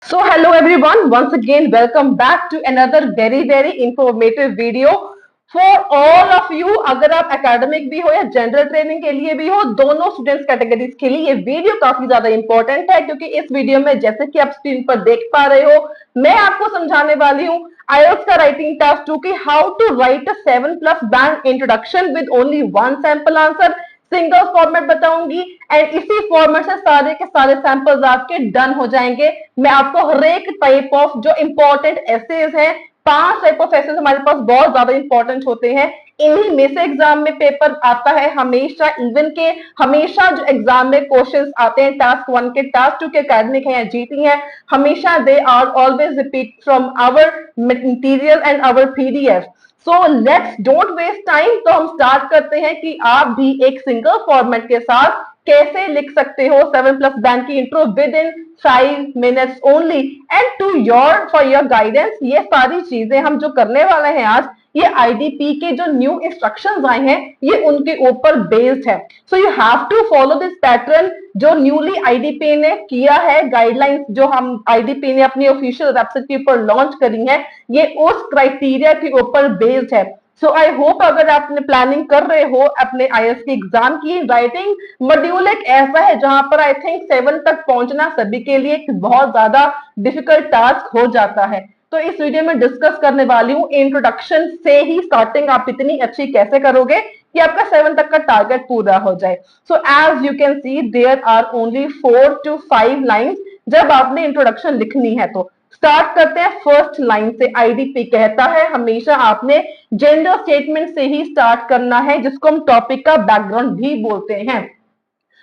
So hello everyone, once again welcome back to another very informative video for all of you। अगर आप academic भी हो या general training के लिए भी हो, दोनों स्टूडेंट्स कैटेगरीज के लिए ये वीडियो काफी ज्यादा इंपॉर्टेंट है, क्योंकि इस वीडियो में जैसे कि आप स्क्रीन पर देख पा रहे हो, मैं आपको समझाने वाली हूँ IELTS का राइटिंग टास्क 2 की how to write a 7+ band introduction with only one sample answer. Single format बताऊंगी एंड इसी फॉर्मेट से सारे के सारे सैंपल्स आपके डन हो जाएंगे। मैं आपको हर एक टाइप ऑफ जो इंपॉर्टेंट एसेज हैं, 5 टाइप ऑफ एसेज हमारे पास बहुत ज्यादा इंपॉर्टेंट होते हैं, इन्हीं में से एग्जाम में पेपर आता है हमेशा। इवन के हमेशा जो एग्जाम में क्वेश्चंस आते हैं टास्क 1 के, टास्क 2 के एकेडमिक है या जीटी है, हमेशा they are always repeat from our material and our PDF. So let's don't waste time. तो हम स्टार्ट करते हैं कि आप भी एक सिंगल फॉर्मेट के साथ कैसे लिख सकते हो 7+ बैंड की intro within 5 minutes only. And to for your guidance, ये सारी चीजें हम जो करने वाले हैं आज, ये आईडीपी के जो न्यू इंस्ट्रक्शंस आए हैं ये उनके ऊपर बेस्ड है। So you have to follow this pattern जो न्यूली आईडीपी ने किया है। गाइडलाइंस जो हम आईडीपी ने अपनी ऑफिशियल वेबसाइट के ऊपर लॉन्च करी है, ये उस क्राइटेरिया के ऊपर बेस्ड है। सो आई होप अगर आपने प्लानिंग कर रहे हो अपने आईएएस के एग्जाम की, राइटिंग मॉड्यूल एक ऐसा है जहां पर आई थिंक 7 तक पहुंचना सभी के लिए एक बहुत ज्यादा डिफिकल्ट टास्क हो जाता है। तो इस वीडियो में डिस्कस करने वाली हूँ इंट्रोडक्शन से ही स्टार्टिंग आप इतनी अच्छी कैसे करोगे कि आपका 7 तक का टारगेट पूरा हो जाए। So as you can see there are only 4 to 5 lines जब आपने इंट्रोडक्शन लिखनी है। तो स्टार्ट करते हैं फर्स्ट लाइन से। आईडीपी कहता है हमेशा आपने जेंडर स्टेटमेंट से ही स्टार्ट करना है, जिसको हम टॉपिक का बैकग्राउंड भी बोलते हैं।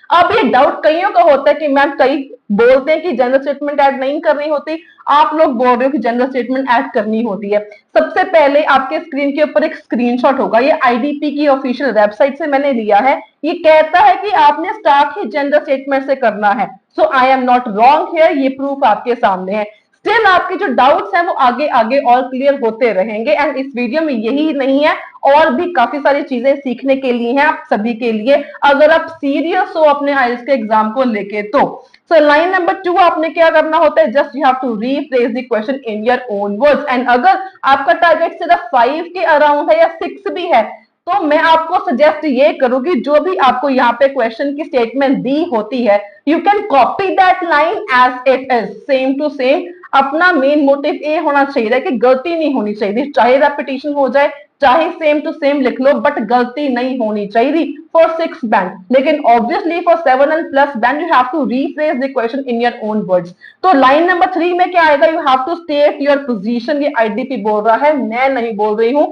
अब ये डाउट कईयों का होता है कि मैम कई बोलते हैं कि जनरल स्टेटमेंट ऐड नहीं करनी होती, आप लोग बोल रहे हो कि जनरल स्टेटमेंट ऐड करनी होती है। सबसे पहले आपके स्क्रीन के ऊपर एक स्क्रीनशॉट होगा, ये आईडीपी की ऑफिशियल वेबसाइट से मैंने लिया है। ये कहता है कि आपने स्टार्ट ही जनरल स्टेटमेंट से करना है। So I am not wrong here, ये प्रूफ आपके सामने है। स्टिल आपके जो डाउट्स हैं वो आगे आगे और क्लियर होते रहेंगे। एंड इस वीडियो में यही नहीं है, और भी काफी सारी चीजें सीखने के लिए हैं आप सभी के लिए, अगर आप सीरियस हो अपने आईएलटीएस के एग्जाम को लेके। तो सो लाइन नंबर 2 आपने क्या करना होता है, just you have to rephrase the question in your own words. And अगर आपका टारगेट सिर्फ 5 के अराउंड है या 6 भी है, तो मैं आपको सजेस्ट ये करूंगी जो भी आपको यहाँ पे क्वेश्चन की स्टेटमेंट दी होती है, you can copy that line as it is, same to same. अपना मेन मोटिव ये होना चाहिए कि गलती नहीं होनी चाहिए, चाहे रेपिटेशन हो जाए चाहे सेम टू सेम लिख लो, बट गलती नहीं होनी चाहिए फॉर 6 बैंड। लेकिन obviously for 7 and plus band you have to rephrase the question in your own words. तो लाइन नंबर 3 में क्या आएगा, you have to state your position. ये आईडीपी बोल रहा है, मैं नहीं बोल रही हूं।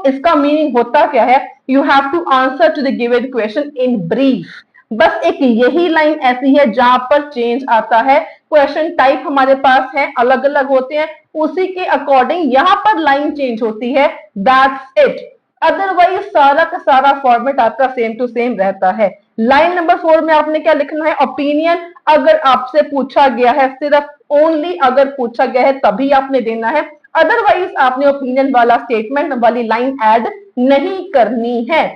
इसका मीनिंग होता क्या है, you have to answer to the given question in brief. बस एक यही लाइन ऐसी है जहां पर चेंज आता है। क्वेश्चन टाइप हमारे पास है, अलग अलग होते हैं, उसी के अकॉर्डिंग यहां पर लाइन चेंज होती है, दैट्स इट। अदरवाइज सारा का सारा फॉर्मेट आपका सेम टू सेम रहता है। लाइन नंबर 4 में आपने क्या लिखना है, ओपिनियन। अगर आपसे पूछा गया है, सिर्फ ओनली अगर पूछा गया है तभी आपने देना है, अदरवाइज आपने ओपिनियन वाला स्टेटमेंट वाली लाइन ऐड नहीं करनी है।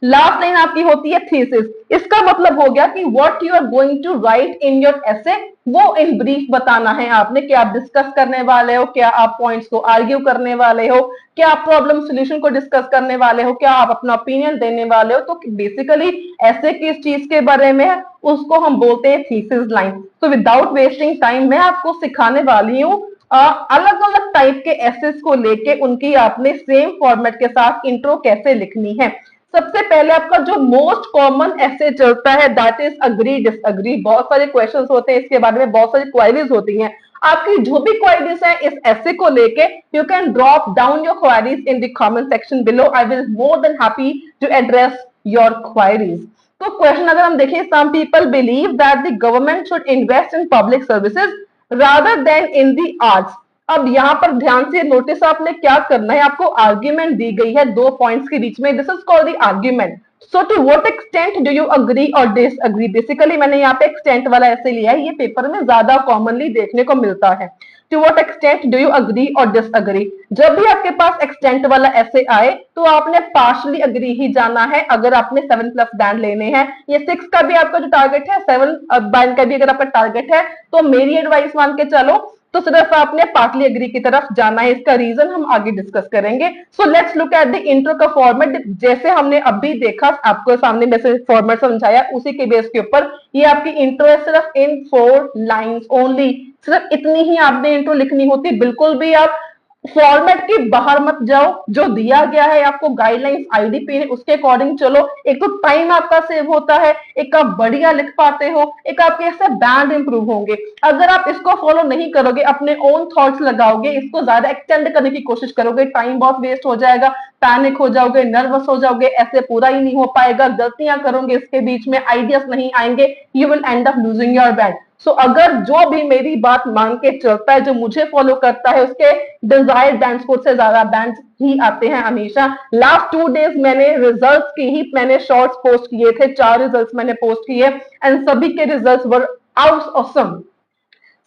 लास्ट लाइन आपकी होती है थीसिस। इसका मतलब हो गया कि what you are going to write in your essay, वो इन ब्रीफ बताना है आपने। क्या आप डिस्कस करने वाले हो, क्या आप पॉइंट्स को आर्ग्यू करने वाले हो, क्या आप प्रॉब्लम सोल्यूशन को डिस्कस करने वाले हो, क्या आप अपना ओपिनियन देने वाले हो। तो बेसिकली ऐसे किस चीज के बारे में है, उसको हम बोलते हैं थीसिस लाइन। तो विदाउट वेस्टिंग टाइम मैं आपको सिखाने वाली हूँ अलग अलग टाइप के एसेस को लेके उनकी आपने सेम फॉर्मेट के साथ इंट्रो कैसे लिखनी है। सबसे पहले आपका जो मोस्ट कॉमन ऐसे चलता है दैट इज अग्री डिसअग्री। बहुत सारे क्वेश्चंस होते हैं इसके बारे में, बहुत सारी क्वेरीज होती हैं। आपकी जो भी क्वेरीज है इस ऐसे को लेके, you can drop down your queries in the comment section below. I will more than happy to address your queries. तो क्वेश्चन अगर हम देखें, some people believe that the government should invest in public services rather than in the arts. अब यहां पर ध्यान से notice आपने क्या करना है, आपको आर्ग्यूमेंट दी गई है 2 पॉइंट्स के बीच में, this is called the argument. So to what extent do you agree और डिसअग्री। बेसिकली मैंने यहाँ पे एक्सटेंट वाला ऐसे लिया है, ये पेपर में ज्यादा कॉमनली देखने को मिलता है। To what extent do you agree और डिसअग्री। जब भी आपके पास एक्सटेंट वाला ऐसे आए तो आपने पार्शली अग्री ही जाना है अगर आपने 7+ बैंड लेने हैं। ये 6 का भी आपका जो टारगेट है, 7 बैंड का भी अगर आपका टारगेट है, तो मेरी एडवाइस मान के चलो तो सिर्फ आपने पार्टली एग्री की तरफ जाना है। इसका रीजन हम आगे डिस्कस करेंगे। So let's look at the intro का फॉर्मेट। जैसे हमने अभी देखा, आपको सामने वैसे फॉर्मेट समझाया, उसी के बेस के ऊपर ये आपकी इंट्रो है, सिर्फ इन 4 लाइंस ओनली। सिर्फ इतनी ही आपने इंट्रो लिखनी होती, बिल्कुल भी आप फॉर्मेट के बाहर मत जाओ। जो दिया गया है आपको गाइडलाइंस आईडीपी है, उसके अकॉर्डिंग चलो। एक तो टाइम आपका सेव होता है, एक आप बढ़िया लिख पाते हो, एक आपके ऐसे बैंड इंप्रूव होंगे। अगर आप इसको फॉलो नहीं करोगे, अपने ओन थॉट्स लगाओगे, इसको ज्यादा एक्सटेंड करने की कोशिश करोगे, टाइम बहुत वेस्ट हो जाएगा, पैनिक हो जाओगे, नर्वस हो जाओगे, ऐसे पूरा ही नहीं हो पाएगा, गलतियां करोगे, इसके बीच में आइडियाज नहीं आएंगे, you will end up losing your band. So अगर जो भी मेरी बात मान के चलता है, जो मुझे फॉलो करता है, उसके डिजायर्ड बैंड स्कोर से ज्यादा बैंड ही आते हैं हमेशा। लास्ट 2 डेज मैंने रिजल्ट्स की ही मैंने शॉर्ट्स पोस्ट किए थे, 4 रिजल्ट्स मैंने पोस्ट किए एंड सभी के results were awesome.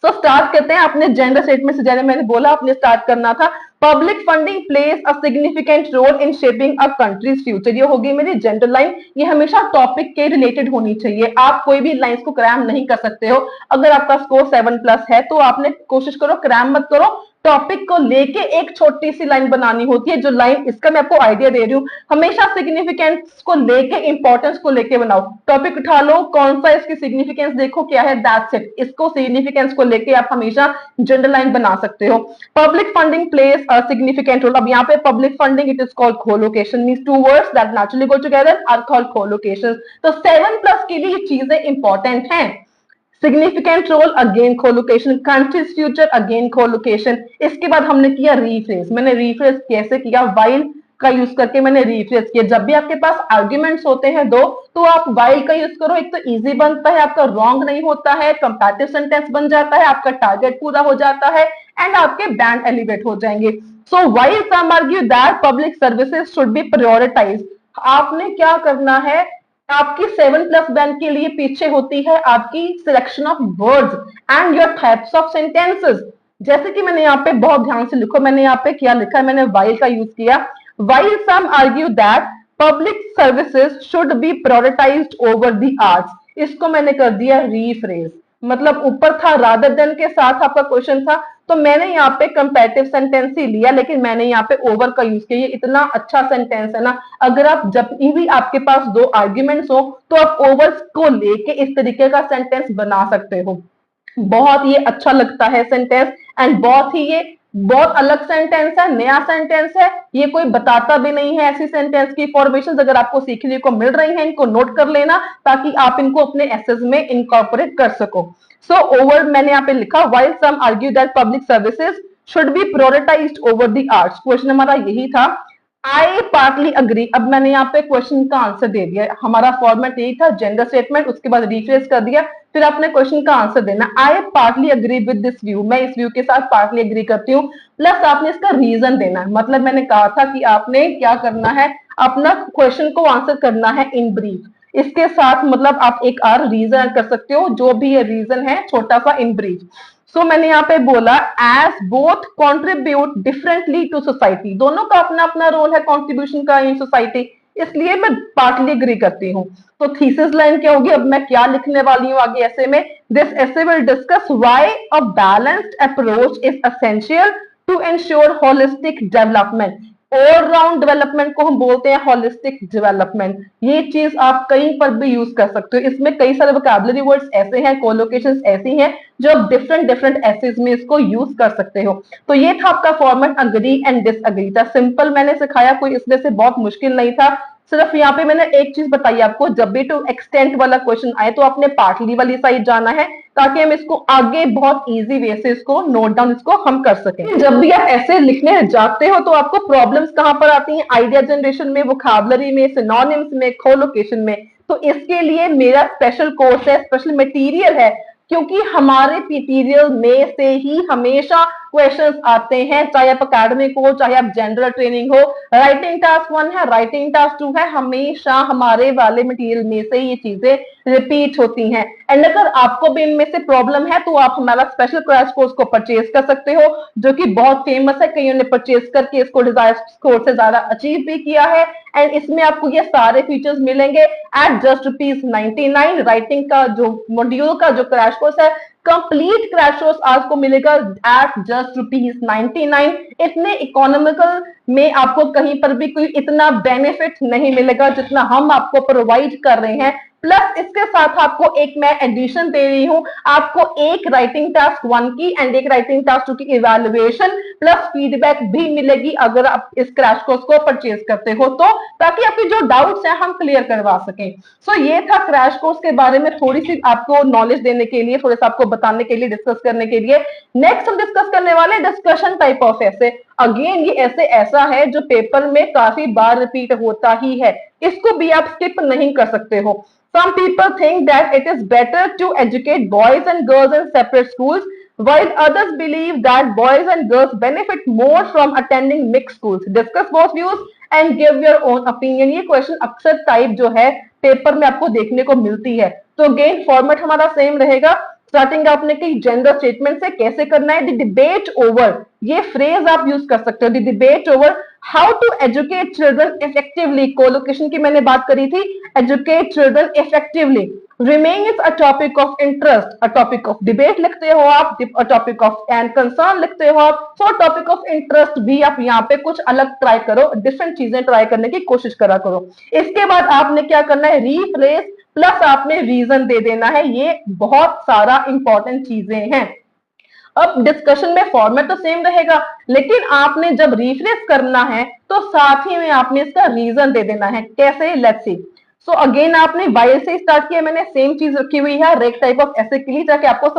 So start करते हैं अपने जेंडर स्टेटमेंट से। जैसे मैंने बोला आपने स्टार्ट करना था, public funding plays a significant role in shaping a country's future. ये होगी मेरी जेंडर लाइन। ये हमेशा टॉपिक के रिलेटेड होनी चाहिए, आप कोई भी लाइंस को क्रैम नहीं कर सकते हो। अगर आपका स्कोर 7+ है तो आपने कोशिश करो क्रैम मत करो, टॉपिक को लेके एक छोटी सी लाइन बनानी होती है। जो लाइन, इसका मैं आपको आइडिया दे रही हूँ, हमेशा सिग्निफिकेंस को लेके, इंपॉर्टेंस को लेके बनाओ। टॉपिक उठा लो, कौन सा इसकी सिग्निफिकेंस देखो क्या है, दैट्स इट। इसको सिग्निफिकेंस को लेके आप हमेशा जनरल लाइन बना सकते हो। Public funding plays a significant role. अब यहाँ पे public funding, it is called collocation, means 2 words that naturally go together are called collocation. तो 7+ के लिए ये चीजें इंपॉर्टेंट हैं। Significant role again collocation, country's future again collocation. इसके बाद हमने किया रीफ्रेज। मैंने रीफ्रेज कैसे किया, वाइल का यूज करके मैंने रीफ्रेज किया। जब भी आपके पास आर्ग्यूमेंट्स होते हैं दो, तो आप वाइल का यूज करो। एक तो इजी बनता है, आपका रॉन्ग नहीं होता है, कंपैरेटिव सेंटेंस बन जाता है, आपका टारगेट पूरा हो जाता है एंड आपके बैंड एलिवेट हो जाएंगे। So while some argue that public services should be prioritised, आपने क्या करना है, आपकी 7+ बैंड के लिए पीछे होती है आपकी selection of words and your types of sentences. जैसे कि मैंने यहाँ पे, बहुत ध्यान से लिखो, मैंने यहाँ पे क्या लिखा है, मैंने वाइल का यूज किया। While some argue that public services should be prioritised over the arts, इसको मैंने कर दिया रीफ्रेज। मतलब ऊपर था रादर देन के साथ आपका क्वेश्चन था, तो मैंने यहाँ पे कंपैरेटिव सेंटेंस ही लिया, लेकिन मैंने यहाँ पे ओवर का यूज किया। ये इतना अच्छा सेंटेंस है ना, अगर आप जब भी आपके पास 2 आर्ग्यूमेंट्स हो तो आप ओवर को लेके इस तरीके का सेंटेंस बना सकते हो। बहुत ये अच्छा लगता है सेंटेंस एंड बहुत ही ये बहुत अलग सेंटेंस है, नया सेंटेंस है। ये कोई बताता भी नहीं है ऐसी सेंटेंस की फॉर्मेशन। अगर आपको सीखने को मिल रही है, इनको नोट कर लेना ताकि आप इनको अपने एसेज में इनकॉर्पोरेट कर सको। सो ओवर मैंने यहाँ पे लिखा, while some argue that public services should be prioritised over the arts. Question हमारा यही था, आई पार्टली अग्री। अब मैंने यहाँ पे क्वेश्चन का आंसर दे दिया। हमारा फॉर्मेट यही था, जेंडर स्टेटमेंट, उसके बाद रिफ्रेश कर दिया, फिर आपने क्वेश्चन का आंसर देना। I partly agree with this view, मैं इस व्यू के साथ पार्टली अग्री करती हूँ, प्लस आपने इसका रीजन देना है। मतलब मैंने कहा था कि आपने क्या करना है, अपना क्वेश्चन को आंसर करना है इन ब्रीफ। इसके साथ मतलब आप एक और रीजन कर सकते हो, जो भी ये रीजन है छोटा सा इन ब्रीफ। सो मैंने यहाँ पे बोला, as both contribute differently to society, दोनों का अपना अपना रोल है कॉन्ट्रीब्यूशन का इन सोसाइटी, इसलिए मैं पार्टली एग्री करती हूँ। तो थीसिस लाइन क्या होगी, अब मैं क्या लिखने वाली हूँ आगे ऐसे में, this essay will discuss why a balanced approach is essential to ensure holistic development. All round development को हम बोलते हैं होलिस्टिक डेवलपमेंट। ये चीज आप कहीं पर भी यूज कर सकते हो। इसमें कई सारे वोकैबुलरी वर्ड्स ऐसे हैं, कोलोकेशंस ऐसी हैं जो आप डिफरेंट डिफरेंट एसेज में इसको यूज कर सकते हो। तो ये था आपका फॉर्मेट, अग्री एंड डिसअग्री था। सिंपल मैंने सिखाया, कोई इसमें से बहुत मुश्किल नहीं था। सिर्फ यहाँ पे मैंने एक चीज बताई आपको, जब भी टू एक्सटेंट वाला क्वेश्चन आए तो आपने पार्टली वाली साइड जाना है, ताकि हम इसको आगे बहुत इजी वे से इसको नोट डाउन इसको हम कर सकें। जब भी आप ऐसे लिखने जाते हो तो आपको प्रॉब्लम्स कहां पर आती हैं, आइडिया जनरेशन में, वोकैबुलरी में, सिनोनिम्स में, कोलोकेशन में। तो इसके लिए मेरा स्पेशल कोर्स है, स्पेशल मटेरियल है, क्योंकि हमारे मटेरियल में से ही हमेशा क्वेश्चंस आते हैं, चाहे आप एकेडमिक हो चाहे आप जनरल ट्रेनिंग हो। राइटिंग टास्क 1 है, राइटिंग टास्क 2 है, हमेशा हमारे वाले मटेरियल में से ये चीजें रिपीट होती हैं। एंड अगर आपको भी इनमें से प्रॉब्लम है तो आप हमारा स्पेशल क्रैश कोर्स को परचेज कर सकते हो, जो कि बहुत फेमस है, कईयों ने परचेज करके इसको डिजायर स्कोर से ज्यादा अचीव भी किया है। एंड इसमें आपको ये सारे फीचर्स मिलेंगे एट जस्ट ₹99। राइटिंग का जो मॉड्यूल का जो क्रैश कोर्स है, कंप्लीट क्रैश कोर्स आपको मिलेगा एट जस्ट ₹99। इतने इकोनॉमिकल में आपको कहीं पर भी कोई इतना बेनिफिट नहीं मिलेगा जितना हम आपको प्रोवाइड कर रहे हैं। प्लस इसके साथ आपको एक मैं एडिशन दे रही हूं, आपको एक राइटिंग टास्क 1 की एंड एक राइटिंग टास्क 2 की इवैल्यूएशन प्लस फीडबैक भी मिलेगी अगर आप इस क्रैश कोर्स को परचेज करते हो तो, ताकि आपके जो डाउट्स हैं हम क्लियर करवा सकें। सो ये था क्रैश कोर्स के बारे में थोड़ी सी आपको नॉलेज देने के लिए, थोड़ा सा आपको बताने के लिए, डिस्कस करने के लिए। नेक्स्ट हम डिस्कस करने वाले डिस्कशन टाइप ऑफ ऐसे। अगेन ये ऐसा है जो पेपर में काफी बार रिपीट होता ही है, इसको भी आप स्किप नहीं कर सकते हो। Some people think that it is better to educate boys and girls in separate schools, while others believe that boys and girls benefit more from attending mixed schools. Discuss both views and give your own opinion. ये question अक्सर type जो है paper में आपको देखने को मिलती है। तो अगेन फॉर्मेट हमारा सेम रहेगा। स्टार्टिंग आपने की जेंडर स्टेटमेंट से कैसे करना है, द डिबेट ओवर, ये फ्रेज आप यूज कर सकते हो, the debate over how to educate children effectively. Collocation की मैंने बात करी थी, educate children effectively. Remains a topic of interest, a topic of debate लिखते हो आप, a topic of and concern लिखते हो आप। सो टॉपिक ऑफ इंटरेस्ट भी आप यहाँ पे कुछ अलग ट्राई करो, डिफरेंट चीजें ट्राई करने की कोशिश करा करो। इसके बाद आपने क्या करना है, रीफ्रेज प्लस आपने रीजन दे देना है। ये बहुत सारा इंपॉर्टेंट चीजें हैं। अब डिस्कशन में फॉर्मेट तो सेम रहेगा, लेकिन आपने जब रिफ्रेश करना है तो साथ ही में आपने इसका रीजन दे देना है। कैसे, लेट्स सी। सो अगेन आपने वाइल से स्टार्ट किया, मैंने सेम चीज रखी हुई है रेक टाइप ऑफ ऐसे के लिए, ताकि आपको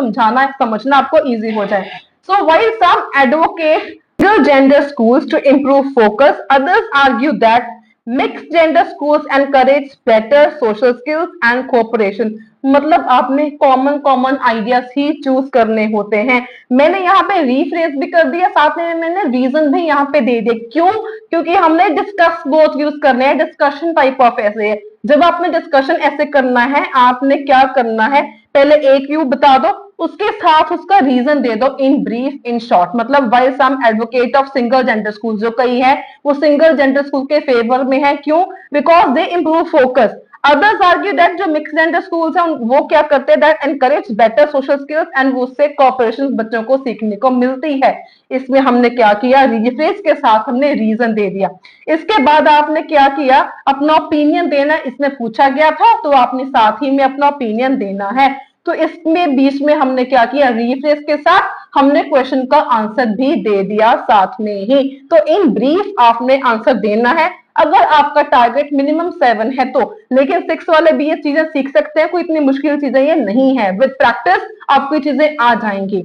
समझना आपको इजी हो जाए। So while some advocate single gender schools to improve focus, others argue that mixed gender schools encourage better social skills and cooperation. मतलब आपने कॉमन आइडियाज ही चूज करने होते हैं। मैंने यहाँ पे रीफ्रेज भी कर दिया, साथ में मैंने रीजन भी यहाँ पे दे दिया। क्यों? क्योंकि हमने डिस्कस बोथ यूज करने हैं, डिस्कशन टाइप ऑफ ऐसे है। जब आपने डिस्कशन ऐसे करना है, आपने क्या करना है, पहले एक व्यू बता दो, उसके साथ उसका रीजन दे दो इन ब्रीफ इन शॉर्ट। मतलब while some advocate of single gender school, जो कई है वो सिंगल जेंडर स्कूल के फेवर में है। क्यों? Because they improve focus. Others argue that जो मिक्स जेंडर स्कूल्स हैं वो क्या करते हैं, that encourage better social skills and उससे कोऑपरेशन बच्चों को सीखने को मिलती है। इसमें हमने क्या किया, रिफ्रेज के साथ हमने रीजन दे दिया। इसके बाद आपने क्या किया, अपना ओपिनियन देना, इसमें पूछा गया था तो आपने साथ ही में अपना ओपिनियन देना है। तो इसमें बीच में हमने क्या किया, रिफ्रेज के साथ हमने क्वेश्चन का आंसर भी दे दिया साथ में ही। तो इन ब्रीफ आपने आंसर देना है। अगर आपका टारगेट मिनिमम 7 है तो, लेकिन 6 वाले भी ये चीजें सीख सकते हैं, कोई इतनी मुश्किल चीजें ये नहीं है। विद प्रैक्टिस आपको ये चीजें आ जाएंगी।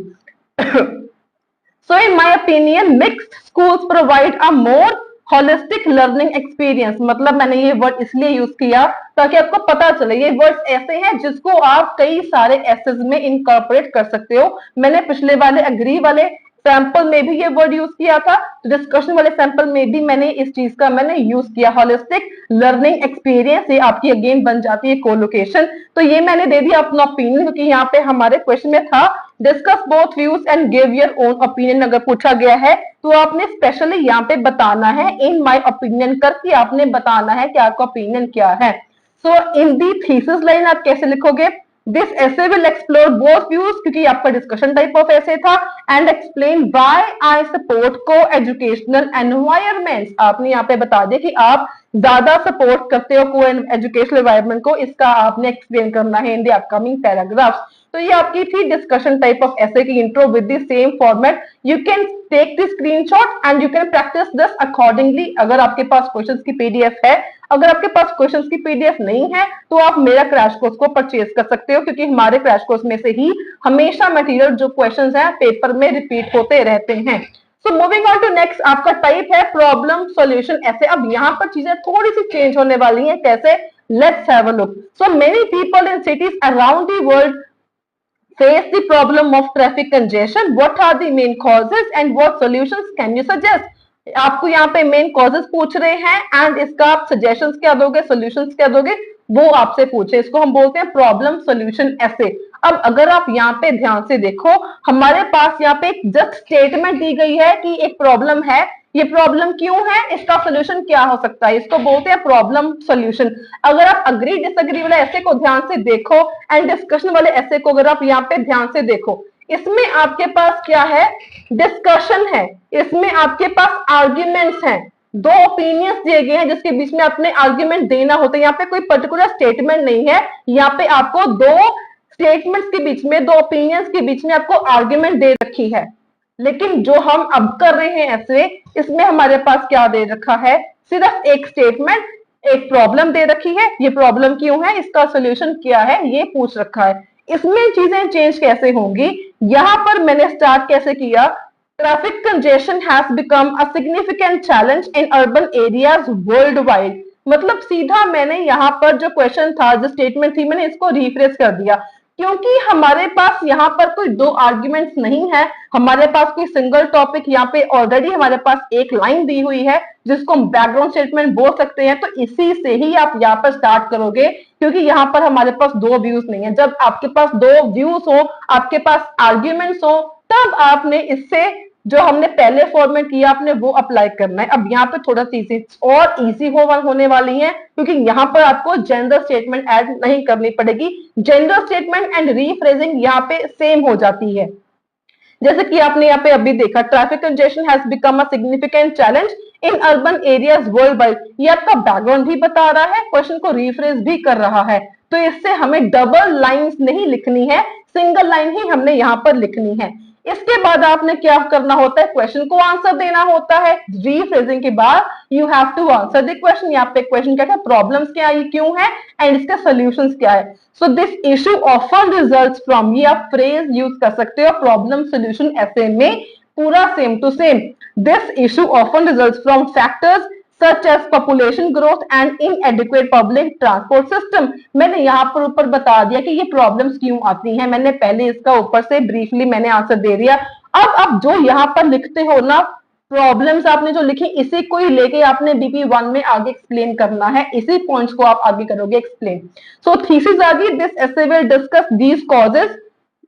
So in my opinion, mixed schools provide a more holistic learning experience. मतलब मैंने ये वर्ड इसलिए यूज किया ताकि आपको पता चले ये वर्ड्स ऐसे हैं जिसको आप कई सारे एसेज में इनकॉर्पोरेट कर सकते हो। मैंने पिछले वाले एग्री वाले सैंपल में भी ये वर्ड यूज किया था, तो डिस्कशन वाले सैंपल में भी मैंने इस चीज का मैंने यूज किया, होलिस्टिक लर्निंग एक्सपीरियंस। ये आपकी अगेन बन जाती है कोलोकेशन। तो ये मैंने दे दिया अपना ओपिनियन, क्योंकि यहाँ पे हमारे क्वेश्चन में था discuss both views and give your own opinion. अगर पूछा गया है तो आपने स्पेशली यहाँ पे बताना है इन माय ओपिनियन करके आपने बताना है कि आपका ओपिनियन क्या है। सो इन दी थीसिस लाइन आप कैसे लिखोगे, this essay will explore both views, क्योंकि आपका डिस्कशन टाइप ऑफ essay था, and explain why I support को एजुकेशनल एनवायरमेंट्स। आपने यहाँ पे बता दिया कि आप ज्यादा सपोर्ट करते हो को एजुकेशनल एनवायरमेंट को, इसका आपने एक्सप्लेन करना है इन द अपकमिंग पैराग्राफ्स। तो ये आपकी थी डिस्कशन टाइप ऑफ ऐसे की intro with the same format. You can take the screenshot and you can practise this accordingly. अगर आपके पास क्वेश्चंस की पीडीएफ है, अगर आपके पास क्वेश्चंस की पीडीएफ नहीं है तो आप मेरा क्रैश कोर्स को परचेज कर सकते हो, क्योंकि हमारे क्रैश कोर्स में से ही हमेशा मटेरियल जो क्वेश्चंस हैं पेपर में रिपीट होते रहते हैं। So moving on to next, आपका टाइप है प्रॉब्लम सॉल्यूशन ऐसे। अब यहाँ पर चीजें थोड़ी सी चेंज होने वाली हैं। कैसे, let's have a look. So many people in cities around the world face the problem of traffic congestion, what are the main causes and what solutions can you suggest? आपको यहाँ पे मेन कॉजेस पूछ रहे हैं and इसका आप suggestions क्या दोगे, सॉल्यूशंस क्या दोगे, वो आपसे पूछे। इसको हम बोलते हैं प्रॉब्लम सॉल्यूशन ऐसे। अब अगर आप यहाँ पे ध्यान से देखो, हमारे पास यहाँ पे एक जस्ट स्टेटमेंट दी गई है कि एक प्रॉब्लम है, ये प्रॉब्लम क्यों है, इसका सोल्यूशन क्या हो सकता है, इसको बोलते हैं प्रॉब्लम सॉल्यूशन। अगर आप अग्री डिसएग्री वाले ऐसे को ध्यान से देखो एंड डिस्कशन वाले ऐसे को अगर आप यहाँ पे ध्यान से देखो, इसमें आपके पास क्या है, डिस्कशन है, इसमें आपके पास आर्ग्यूमेंट्स हैं, दो ओपिनियंस दिए गए हैं जिसके बीच में आपने आर्ग्यूमेंट देना होता है। यहाँ पे कोई पर्टिकुलर स्टेटमेंट नहीं है, यहाँ पे आपको दो स्टेटमेंट्स के बीच में, दो ओपिनियंस के बीच में आपको आर्ग्यूमेंट दे रखी है। लेकिन जो हम अब कर रहे हैं ऐसे, इसमें हमारे पास क्या दे रखा है, सिर्फ एक स्टेटमेंट, एक प्रॉब्लम दे रखी है, ये प्रॉब्लम क्यों है, इसका सोल्यूशन क्या है, ये पूछ रखा है। इसमें चीजें चेंज कैसे होंगी, यहां पर मैंने स्टार्ट कैसे किया, traffic congestion has become a significant challenge in urban areas world wide. मतलब सीधा मैंने यहाँ पर जो क्वेश्चन था, जो स्टेटमेंट थी, मैंने इसको रिफ्रेश कर दिया, क्योंकि हमारे पास यहाँ पर कोई दो आर्ग्यूमेंट्स नहीं है, हमारे पास कोई सिंगल टॉपिक, यहाँ पे ऑलरेडी हमारे पास एक लाइन दी हुई है जिसको हम बैकग्राउंड स्टेटमेंट बोल सकते हैं। तो इसी से ही आप यहाँ पर स्टार्ट करोगे, क्योंकि यहाँ पर हमारे पास दो व्यूज नहीं है। जब आपके पास दो व्यूज हो, आपके पास आर्ग्यूमेंट्स हो, तब आपने इससे जो हमने पहले फॉर्मेट किया आपने वो अप्लाई करना है। अब यहाँ पे थोड़ा चीजें और इजी होने वाली हैं, क्योंकि यहाँ पर आपको जेंडर स्टेटमेंट ऐड नहीं करनी पड़ेगी। जेंडर स्टेटमेंट एंड रीफ्रेजिंग यहाँ पे सेम हो जाती है। जैसे कि आपने यहाँ पे अभी देखा, traffic congestion has become a significant challenge in urban areas world wide, ये आपका बैकग्राउंड भी बता रहा है, क्वेश्चन को रिफ्रेज भी कर रहा है। तो इससे हमें डबल लाइंस नहीं लिखनी है, सिंगल लाइन ही हमने यहाँ पर लिखनी है। इसके बाद आपने क्या करना होता है, क्वेश्चन को आंसर देना होता है। रीफ्रेजिंग के बाद you have to answer the question. यहाँ पे क्वेश्चन क्या है, प्रॉब्लम्स क्या है, क्यों है एंड इसके सॉल्यूशंस क्या है। So this issue often results from, ये आप फ्रेज यूज कर सकते हो प्रॉब्लम सॉल्यूशन ऐसे में, पूरा same to same. This issue often results from factors such as population growth and inadequate public transport system। मैंने यहाँ पर ऊपर बता दिया कि ये प्रॉब्लम्स क्यों आती हैं, मैंने पहले इसका ऊपर से ब्रीफली मैंने आंसर दे दिया। अब जो यहाँ पर लिखते हो ना, प्रॉब्लम्स आपने जो लिखी, इसी को ही लेके आपने BP1 में आगे एक्सप्लेन करना है, इसी पॉइंट्स को आप आगे करोगे एक्सप्लेन। सो थीसिस आ गई, this essay will discuss these causes,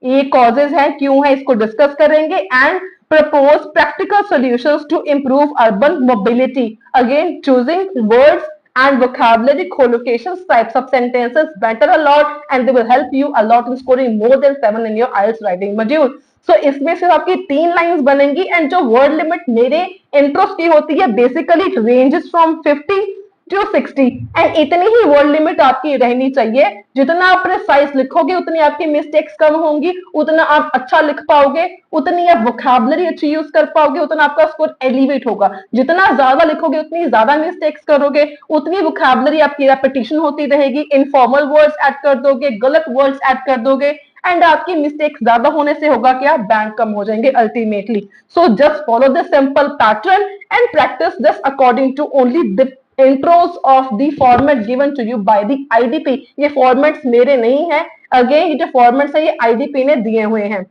ये कॉजेज है, क्यों है, इसको डिस्कस करेंगे and propose practical solutions to improve urban mobility, again choosing words and vocabulary collocations, types of sentences matter a lot and they will help you a lot in scoring more than 7 in your IELTS writing module। so इसमें सिर्फ आपकी 3 lines बनेंगी and जो word limit मेरे intros की होती है, basically it ranges from 50 to 60 and इतनी ही वर्ड लिमिट आपकी रहनी चाहिए। जितना आप प्रिसाइज लिखोगे उतनी आपकी मिस्टेक्स कम होंगी, उतना आप अच्छा लिख पाओगे, उतनी आप वोकैबुलरी अच्छी यूज कर पाओगे, उतना आपका स्कोर एलिवेट होगा। जितना ज्यादा लिखोगे उतनी ज्यादा मिस्टेक्स करोगे, उतनी वोकैबुलरी आपकी रेपिटेशन होती रहेगी, इनफॉर्मल वर्ड्स ऐड कर दोगे, गलत वर्ड्स ऐड कर दोगे एंड आपकी मिस्टेक्स ज्यादा होने से होगा क्या, बैंक कम हो जाएंगे ultimately. So just follow this simple pattern and practise this according to only the intros of the format given to you by the IDP। ये फॉर्मेट्स मेरे नहीं है, अगेन ये जो फॉर्मेट्स है ये IDP ने दिए हुए हैं।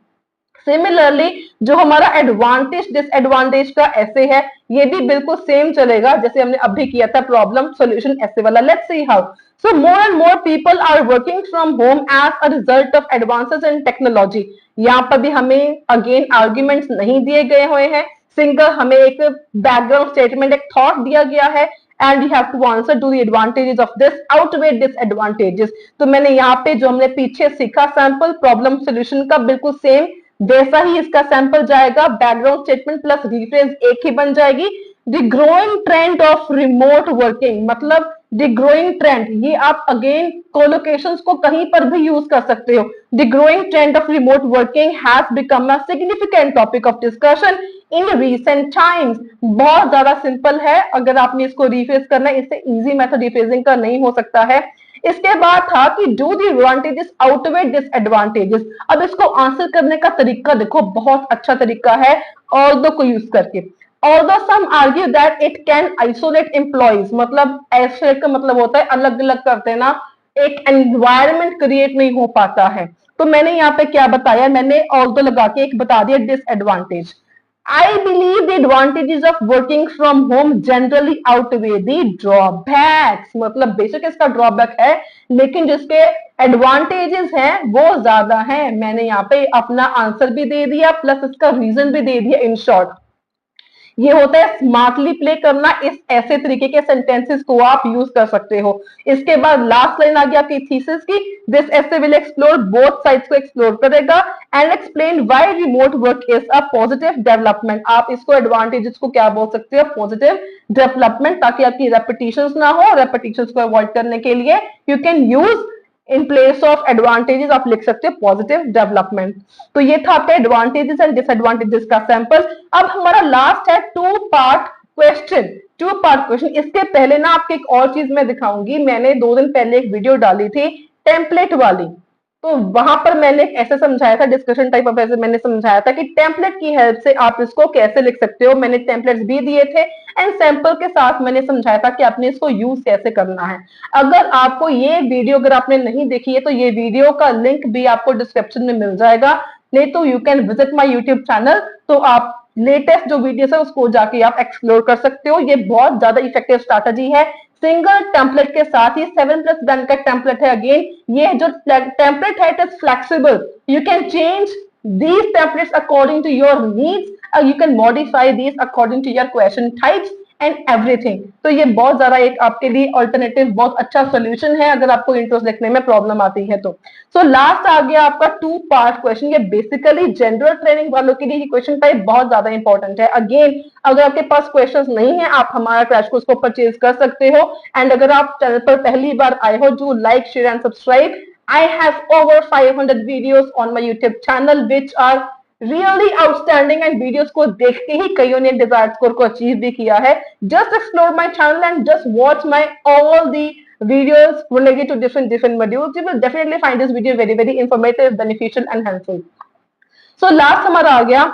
सिमिलरली जो हमारा एडवांटेज डिसएडवांटेज का ऐसे है, ये भी बिल्कुल सेम चलेगा जैसे हमने अभी किया था प्रॉब्लम सॉल्यूशन ऐसे वाला। Let's see how. So more and more people are working from home as a result of advances in technology. यहाँ पर भी हमें अगेन आर्ग्यूमेंट्स नहीं दिए गए हुए हैं, सिंगल हमें एक बैकग्राउंड स्टेटमेंट, एक थॉट दिया गया है and you have to answer to the advantages of this outweigh disadvantages। तो मैंने यहाँ पे जो हमने पीछे सीखा सैंपल प्रॉब्लम सॉल्यूशन का, बिल्कुल सेम वैसा ही इसका सैंपल जाएगा, बैकग्राउंड स्टेटमेंट प्लस रिफ्रेज एक ही बन जाएगी। The growing trend of remote working, मतलब द ग्रोइंग ट्रेंड, ये आप अगेन कोलोकेशंस को कहीं पर भी यूज कर सकते हो। The growing trend of remote working has become a significant topic of discussion in recent times. बहुत ज्यादा सिंपल है, अगर आपने इसको रिफ्रेज करना है, इससे इजी मेथड रिफ्रेजिंग का नहीं हो सकता है। इसके बाद था कि do the advantages outweigh disadvantages. अब इसको आंसर करने का तरीका देखो, बहुत अच्छा तरीका है ऑल्दो को यूज करके। Although some argue that it can isolate employees, मतलब isolate का मतलब होता है अलग अलग कर देना, एक एनवायरमेंट क्रिएट नहीं हो पाता है। तो मैंने यहाँ पे क्या बताया, मैंने ऑल्दो लगा के एक बता दिया disadvantage. I believe the advantages of working from home generally outweigh the drawbacks। मतलब बेशक इसका ड्रॉबैक है, लेकिन जिसके एडवांटेजेस हैं वो ज्यादा हैं। मैंने यहाँ पे अपना आंसर भी दे दिया प्लस इसका रीजन भी दे दिया। इन शॉर्ट ये होता है स्मार्टली प्ले करना। इस ऐसे तरीके के सेंटेंसेस को आप यूज कर सकते हो। इसके बाद लास्ट लाइन आ गया आपकी थीसिस की, दिस ऐसे विल एक्सप्लोर बोथ साइड्स को एक्सप्लोर करेगा and explain why remote work is a positive development. आप इसको एडवांटेजेस को क्या बोल सकते हो, पॉजिटिव डेवलपमेंट, ताकि आपकी रेपिटेशंस ना हो। रेपिटेशंस को अवॉइड करने के लिए you can use in place of advantages आप लिख सकते हो पॉजिटिव डेवलपमेंट। तो ये था आपका एडवांटेजेस एंड डिसएडवांटेजेस का सैंपल। अब हमारा लास्ट है two part question. Two part question, इसके पहले ना आपको एक और चीज मैं दिखाऊंगी। मैंने 2 दिन पहले एक वीडियो डाली थी टेम्पलेट वाली, तो वहां पर मैंने ऐसे समझाया था, डिस्कशन टाइप ऑफ ऐसे मैंने समझाया था कि टेम्पलेट की हेल्प से आप इसको कैसे लिख सकते हो। मैंने टेम्पलेट्स भी दिए थे एंड सैंपल के साथ मैंने समझाया था कि आपने इसको यूज कैसे करना है। अगर आपको ये वीडियो अगर आपने नहीं देखी है तो ये वीडियो का लिंक भी आपको डिस्क्रिप्शन में मिल जाएगा, नहीं तो you can visit my YouTube channel, तो आप लेटेस्ट जो वीडियोस है उसको जाके आप एक्सप्लोर कर सकते हो। ये बहुत ज्यादा इफेक्टिव स्ट्रैटेजी है। सिंगल टेम्पलेट के साथ ही 7+1 का टेम्पलेट है। अगेन ये जो टेम्पलेट है it is flexible, you can change these templates according to your needs, you can modify these according to your question types and everything। तो ये बहुत ज्यादा एक आपके लिए अल्टरनेटिव बहुत अच्छा सोल्यूशन है अगर आपको इंट्रोस लिखने में प्रॉब्लम आती है तो। सो लास्ट आ गया आपका 2 पार्ट क्वेश्चन। ये बेसिकली जनरल ट्रेनिंग वालों के लिए क्वेश्चन टाइप बहुत ज्यादा इंपॉर्टेंट है। अगेन अगर आपके पास क्वेश्चंस नहीं है आप हमारा क्रैश कोर्स को परचेज कर सकते हो। एंड अगर आप चैनल पर पहली बार आए हो, जो like share and subscribe. I have over 500 videos on my YouTube channel which are really outstanding and videos को देख के ही कईयों ने desired score को achieve भी किया है। Just explore my channel and just watch my all the videos related to different modules. You will definitely find this video very informative, beneficial and helpful। So last हमारा आ गया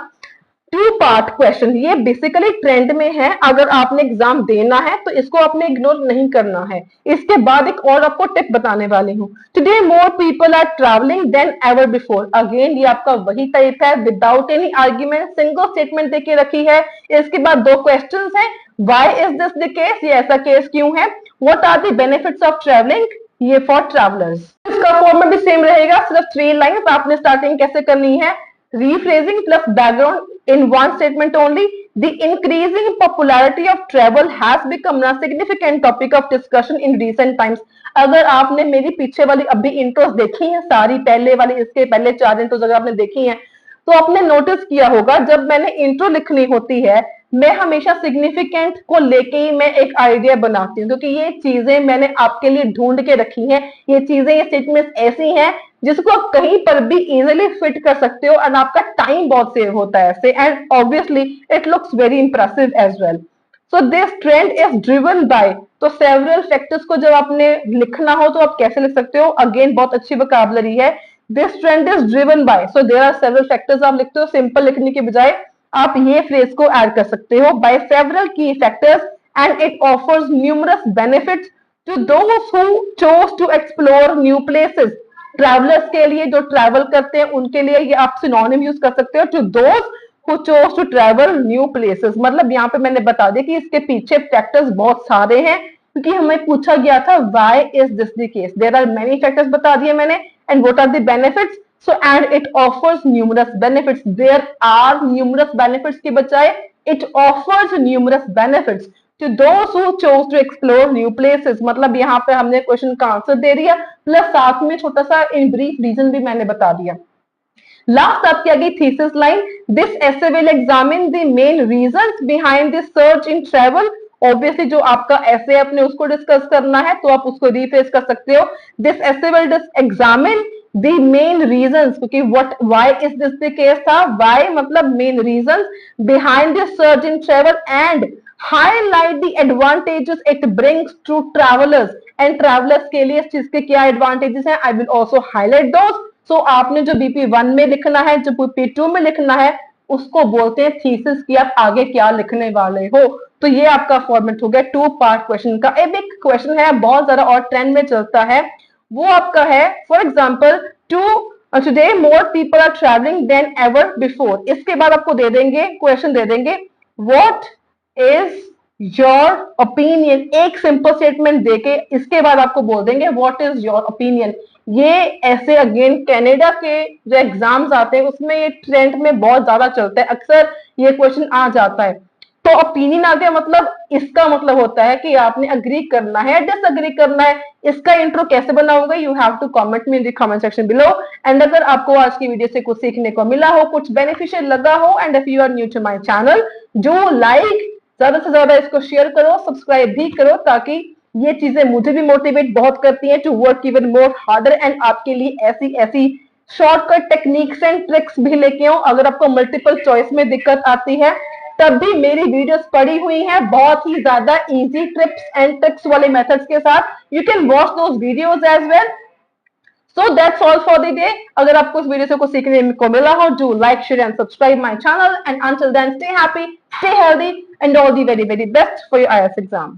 2 part question. ये basically trend में है, अगर आपने exam देना है तो इसको आपने इग्नोर नहीं करना है। इसके बाद एक और आपको टिप बताने वाली हूँ। Today more people are travelling than ever before. Again ये आपका वही टाइप है, without any argument, single statement देके रखी है। इसके बाद 2 क्वेश्चंस हैं। Why is this the case, ये ऐसा केस क्यों है। What are the benefits of travelling, ये फॉर ट्रैवलर्स। इसका फॉर्मेट भी सेम रहेगा, सिर्फ 3 लाइंस। आपने स्टार्टिंग कैसे करनी है, rephrasing plus background in one statement only। The increasing popularity of travel has become a significant topic of discussion in recent times। अगर आपने मेरी पीछे वाली अभी इंट्रोस देखी है सारी, पहले वाली इसके पहले 4 इंट्रोस अगर आपने देखी है तो आपने नोटिस किया होगा जब मैंने इंट्रो लिखनी होती है मैं हमेशा सिग्निफिकेंट को लेके ही मैं एक आइडिया बनाती हूँ, क्योंकि ये चीजें मैंने आपके लिए ढूंढ के रखी हैं। ये चीजें, ये स्टेटमेंट्स ऐसी हैं जिसको आप कहीं पर भी इजीली फिट कर सकते हो एंड आपका टाइम बहुत सेव होता है ऐसे, and obviously it looks very impressive as well. So this trend is driven by, तो सेवरल फैक्टर्स को जब आपने लिखना हो तो आप कैसे लिख सकते हो। अगेन बहुत अच्छी वोकैबुलरी है। This trend is driven by, so there are several factors आप लिखते हो। सिंपल लिखने के बजाय आप ये फ्रेज को ऐड कर सकते हो, बाय सेवरल की factors and it offers numerous benefits to those who choose to explore new places. Travellers के लिए, जो ट्रैवल करते हैं उनके लिए ये आप सिनोनिम यूज कर सकते हो, to those who choose to travel new places. मतलब यहाँ पे मैंने बता दिया कि इसके पीछे फैक्टर्स बहुत सारे हैं, क्योंकि हमें पूछा गया था why is this the case. There are many factors बता दिए मैंने, and what are the benefits. So and it offers numerous benefits. There are numerous benefits के बजाय it offers numerous benefits to those who chose to explore new places। मतलब यहाँ पे हमने question का आंसर दे दिया प्लस साथ में छोटा सा इन ब्रीफ रीजन भी मैंने बता दिया। लास्ट आपकी आ गई thesis line. This essay will examine the main reasons behind the surge in travel। Obviously जो आपका ऐसे अपने उसको डिस्कस करना है तो आप उसको रिफ्रेश कर सकते हो। This essay will examine the main reasons, क्योंकि why is this the case था। why मतलब main reasons behind the surge in travel and highlight the advantages it brings to travelers। and travelers के लिए इस चीज के क्या advantages हैं, I will also highlight those। so आपने जो BP1 में लिखना है, जो BP2 में लिखना है, उसको बोलते हैं थीसिस की आप आगे क्या लिखने वाले हो। तो ये आपका फॉर्मेट हो गया 2 पार्ट क्वेश्चन का। एक क्वेश्चन है बहुत ज्यादा और ट्रेंड में चलता है, वो आपका है for example to today more people are travelling than ever before. इसके बाद आपको दे देंगे क्वेश्चन, दे देंगे व्हाट इज योर ओपिनियन। एक सिंपल स्टेटमेंट देके इसके बाद आपको बोल देंगे व्हाट इज योर ओपिनियन। ये ऐसे अगेन कनाडा के जो एग्जाम्स आते हैं उसमें ये ट्रेंड में बहुत ज्यादा चलता है, अक्सर ये क्वेश्चन आ जाता है। तो ओपिनियन आ गया, मतलब इसका मतलब होता है कि आपने अग्री करना है, डिसअग्री करना है। इसका इंट्रो कैसे बना होगा, you have to comment me in the comment section below. And अगर आपको आज की वीडियो से कुछ सीखने को मिला हो, कुछ बेनिफिशियल लगा हो, and if you are new to my channel, जो लाइक ज्यादा से ज्यादा इसको शेयर करो, सब्सक्राइब भी करो, ताकि ये चीजें मुझे भी मोटिवेट बहुत करती हैं to work even more harder and आपके लिए ऐसी ऐसी शॉर्टकट टेक्निक्स एंड ट्रिक्स भी लेके आऊं। अगर आपको मल्टीपल चॉइस में दिक्कत आती है तब भी मेरी वीडियोस पड़ी हुई हैं बहुत ही ज्यादा इजी टिप्स एंड ट्रिक्स वाले मेथड्स के साथ। You can watch those videos as well. So that's all for the day. अगर आपको इस वीडियो से कुछ सीखने को मिला हो, do like, share and subscribe my channel, and until then stay happy, stay healthy and all the very very best for your IELTS exam.